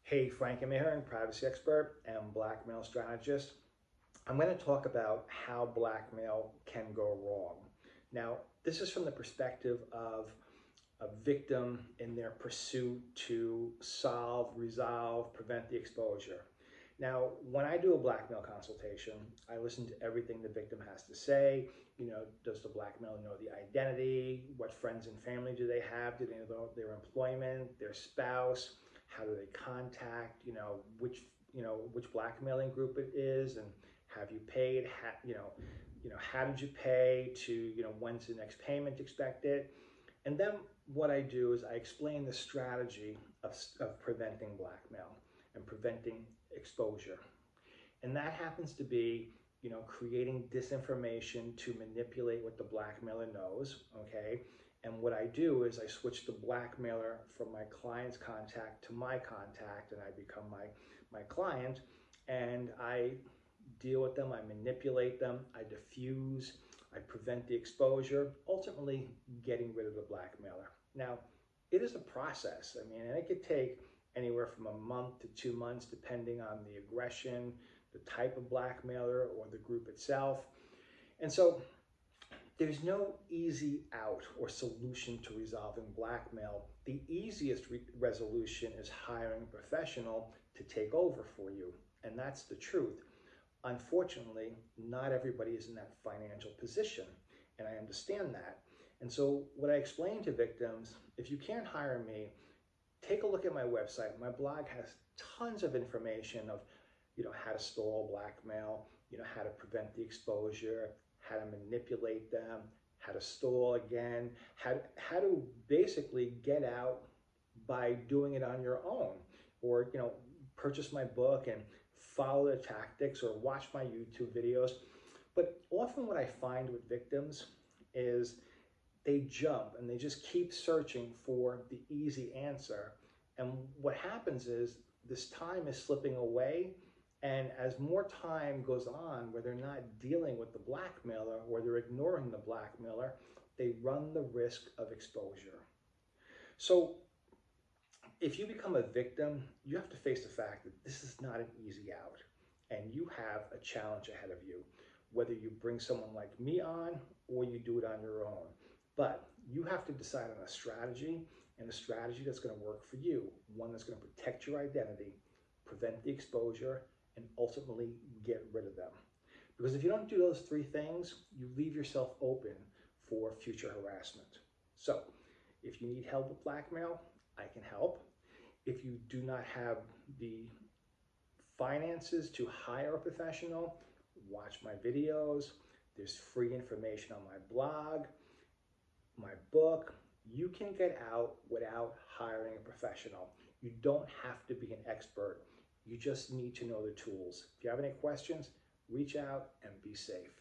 Hey, Frank Mayhearn, privacy expert and blackmail strategist. I'm going to talk about how blackmail can go wrong. Now, this is from the perspective of a victim in their pursuit to solve, resolve, prevent the exposure. Now, when I do a blackmail consultation, I listen to everything the victim has to say. Does the blackmailer know the identity? What friends and family do they have? Do they know their employment, their spouse? How do they contact? Which blackmailing group it is, and have you paid? How did you pay? To when's the next payment expected? And then what I do is I explain the strategy of preventing blackmail and preventing exposure. And that happens to be, creating disinformation to manipulate what the blackmailer knows, okay? And what I do is I switch the blackmailer from my client's contact to my contact, and I become my client, and I deal with them, I manipulate them, I diffuse, I prevent the exposure, ultimately getting rid of the blackmailer. Now, it is a process. And it could take anywhere from a month to 2 months, depending on the aggression, the type of blackmailer, or the group itself. And so there's no easy out or solution to resolving blackmail. The easiest resolution is hiring a professional to take over for you. And that's the truth. Unfortunately, not everybody is in that financial position, and I understand that. And so what I explain to victims, if you can't hire me, take a look at my website. My blog has tons of information of, how to stall blackmail, how to prevent the exposure, how to manipulate them, how to stall again, how to basically get out by doing it on your own, or purchase my book and follow the tactics or watch my YouTube videos. But often what I find with victims is they jump and they just keep searching for the easy answer. And what happens is this time is slipping away. And as more time goes on where they're not dealing with the blackmailer or they're ignoring the blackmailer, they run the risk of exposure. So if you become a victim, you have to face the fact that this is not an easy out, and you have a challenge ahead of you, whether you bring someone like me on or you do it on your own. But you have to decide on a strategy, and a strategy that's going to work for you, one that's going to protect your identity, prevent the exposure, and ultimately get rid of them. Because if you don't do those three things, you leave yourself open for future harassment. So if you need help with blackmail, I can help. If you do not have the finances to hire a professional, watch my videos. There's free information on my blog, my book. You can get out without hiring a professional. You don't have to be an expert. You just need to know the tools. If you have any questions, reach out and be safe.